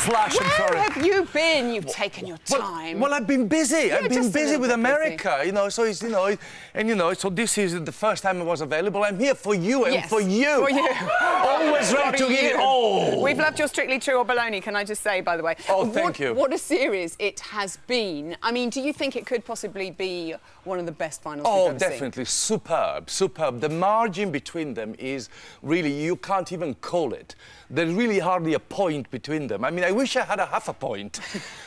flash. Where have you been? You've taken your time. Well, I've been busy. Yeah, I've been busy with America, busy. you know. So it's, you know, and you know, so this is the first time I was available. I'm here for you and for you. For you. Always ready to give it all. We've loved your Strictly True or Baloney, can I just say, by the way. Oh, thank you. What a series it has been. I mean, do you think it could possibly be one of the best finals we've ever definitely. Seen? Superb, superb. The margin between them is really, you can't even call it. There's really hardly a point between them. I mean, I wish I had a half a point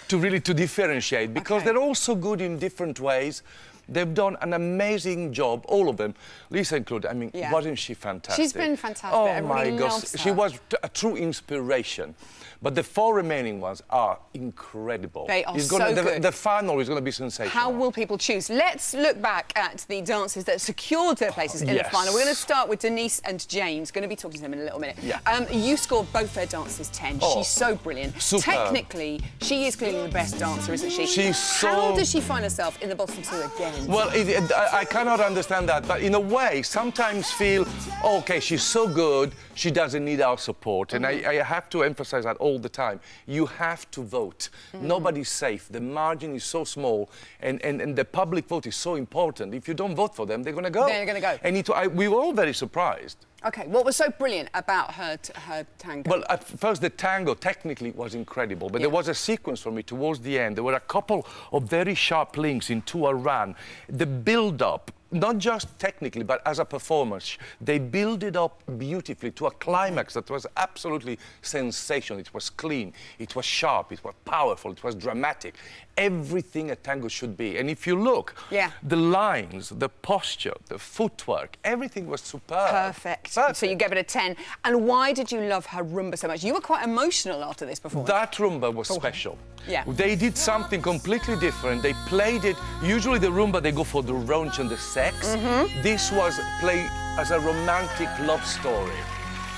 to differentiate, because they're all so good in different ways. They've done an amazing job, all of them. Lisa included. I mean, wasn't she fantastic? She's been fantastic. Oh, Everybody my gosh. loves her. She was a true inspiration. But the four remaining ones are incredible. They are so good. The final is going to be sensational. How will people choose? Let's look back at the dancers that secured their places in the final. We're going to start with Denise and James. Going to be talking to them in a little minute. You scored both their dances 10. She's so brilliant. Superb. Technically, she is clearly the best dancer, isn't she? She's so... How does she find herself in the bottom two again? Well, I cannot understand that, but in a way, sometimes feel, OK, she's so good, she doesn't need our support. And I have to emphasize that all the time. You have to vote. Nobody's safe. The margin is so small, and the public vote is so important. If you don't vote for them, they're going to go. They're going to go. And we were all very surprised. OK, what was so brilliant about her tango? Well, at first, the tango technically was incredible, but there was a sequence for me towards the end. There were a couple of very sharp links into a run. The build-up, not just technically, but as a performance, they build it up beautifully to a climax that was absolutely sensational. It was clean, it was sharp, it was powerful, it was dramatic. Everything a tango should be. And if you look, the lines, the posture, the footwork, everything was superb. Perfect. So you gave it a 10. And why did you love her rumba so much? You were quite emotional after this performance. That rumba was special. Yeah. They did something completely different. They played it... Usually the rumba, they go for the raunch and the sex. This was played as a romantic love story.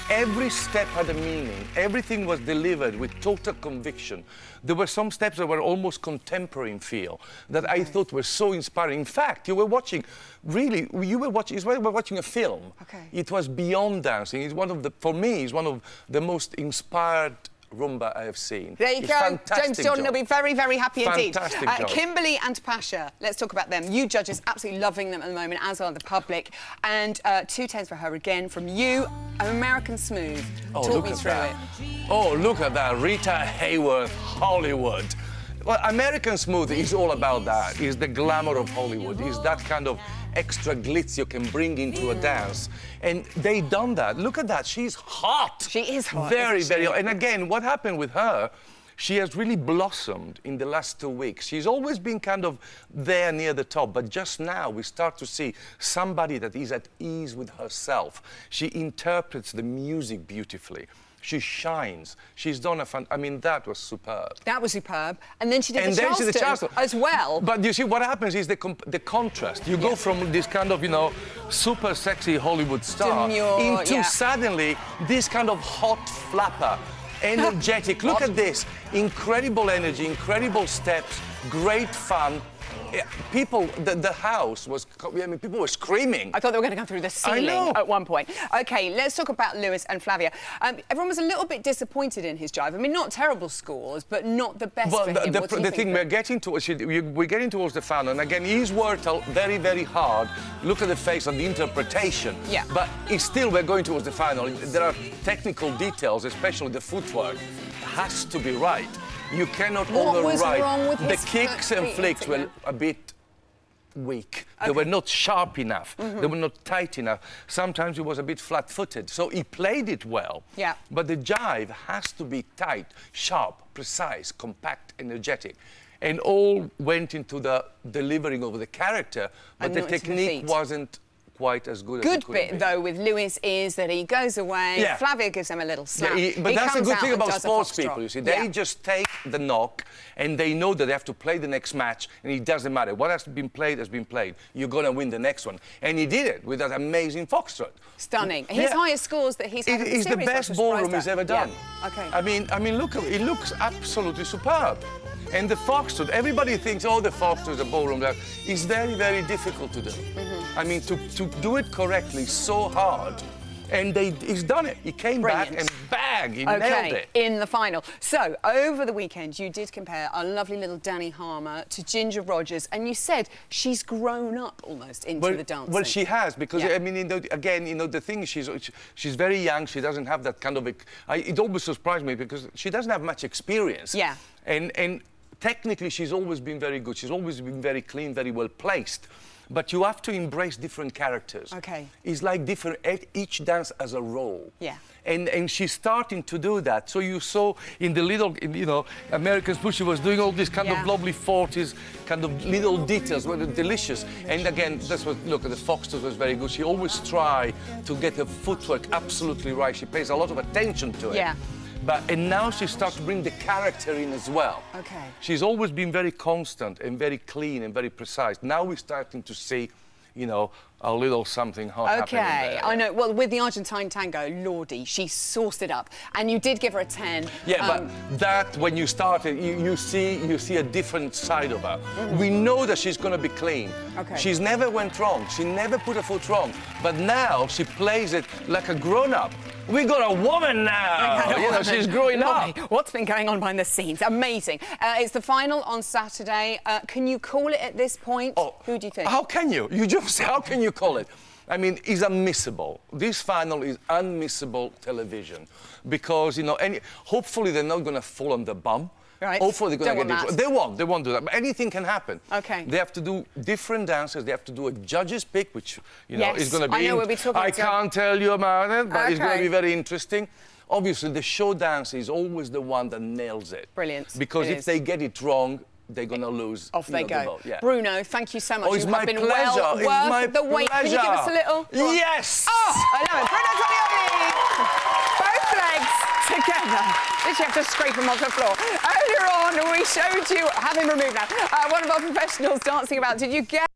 Every step had a meaning. Everything was delivered with total conviction. There were some steps that were almost contemporary in feel that I thought were so inspiring. In fact, you were watching, really, you were watching a film. It was beyond dancing. It's one of the, for me, it's one of the most inspired rumba I have seen. There you go. James Jordan will be very, very happy indeed. Fantastic job. Kimberly and Pasha, let's talk about them. You judges absolutely loving them at the moment, as are the public. And 2 10s for her again from you. American Smooth. Talk me through it. Oh, look at that. Rita Hayworth, Hollywood. Well, American Smooth is all about that. It's the glamour of Hollywood. It's that kind of extra glitz you can bring into a dance. And they done that. Look at that. She's hot. She is hot. Very, very hot. And again, what happened with her, she has really blossomed in the last 2 weeks. She's always been kind of there near the top, but just now we start to see somebody that is at ease with herself. She interprets the music beautifully. She shines. She's done I mean, that was superb. That was superb. And then she did the Charleston as well. But you see, what happens is the contrast. You go from this kind of, you know, super sexy Hollywood star into suddenly this kind of hot flapper, energetic. Look at this. Incredible energy, incredible steps, great fun. People, the house was, I mean, people were screaming. I thought they were going to come through the ceiling at one point. OK, let's talk about Lewis and Flavia. Everyone was a little bit disappointed in his jive. I mean, not terrible scores, but not the best for him. The thing we're getting towards the final, and again, he's worked very, very hard. Look at the face and the interpretation. But we're going towards the final. There are technical details, especially the footwork, has to be right. You cannot override. What was wrong with the kicks and flicks were a bit weak. They were not sharp enough. They were not tight enough. Sometimes he was a bit flat-footed. So he played it well. But the jive has to be tight, sharp, precise, compact, energetic. And all went into the delivering of the character, but the technique wasn't quite as good as it could bit, be. though, with Lewis is that he goes away, Flavia gives him a little slap. But that's a good thing about sports people, you see. They just take the knock and they know that they have to play the next match, and it doesn't matter. What has been played has been played. You're going to win the next one. And he did it with that amazing foxtrot. Stunning. His highest scores that he's had in the series. It's the best ballroom he's ever done. Okay. I mean, look, it looks absolutely superb. And the foxtrot, everybody thinks, oh, the foxtrot is a ballroom. It's very, very difficult to do. I mean, to do it correctly is so hard. And he's done it. He came back and bang, he nailed it. In the final. So, over the weekend, you did compare our lovely little Danny Harmer to Ginger Rogers, and you said she's grown up almost into the dancing. Well, she has, because, I mean, again, the thing is, she's very young, she doesn't have that kind of... it always surprised me, because she doesn't have much experience. Yeah. And technically, she's always been very good. She's always been very clean, very well placed. But you have to embrace different characters. Okay. It's like different, each dance has a role. Yeah. And she's starting to do that. So you saw in the little, you know, American Sport, she was doing all these kind of lovely 40s, kind of little details, were delicious. And again, that's what, look, the Foxtrot was very good. She always tried to get her footwork absolutely right. She pays a lot of attention to it. Yeah. And now she starts to bring the character in as well. Okay. She's always been very constant and very clean and very precise. Now we're starting to see, you know, a little something happening there. I know. Well, with the Argentine tango, Lordy, she sauced it up, and you did give her a 10. Yeah, but that, when you started, you see a different side of her. We know that she's going to be clean. Okay. She's never went wrong. She never put a foot wrong. But now she plays it like a grown-up. We got a woman now. You know, she's growing up. What's been going on behind the scenes? Amazing. It's the final on Saturday. Can you call it at this point? Oh, who do you think? How can you? You just say, how can you call it? I mean, it's unmissable. This final is unmissable television because, you know, hopefully they're not going to fall on the bum. Right. Hopefully they're going to get it. They won't do that. But anything can happen. Okay. They have to do different dances. They have to do a judge's pick, which, you know, is going to be... I know, we'll be talking I can't tell you about it, but it's going to be very interesting. Obviously, the show dance is always the one that nails it. Brilliant. Because if they get it wrong, they're going to lose. Off they go. Yeah. Bruno, thank you so much. It's my pleasure. Well worth the wait. Can you give us a little? Yes! Oh, I love it. Bruno Toglioli! Both legs together. Did you have to scrape them off the floor? Earlier on, we showed you, have him removed now, one of our professionals dancing about. Did you get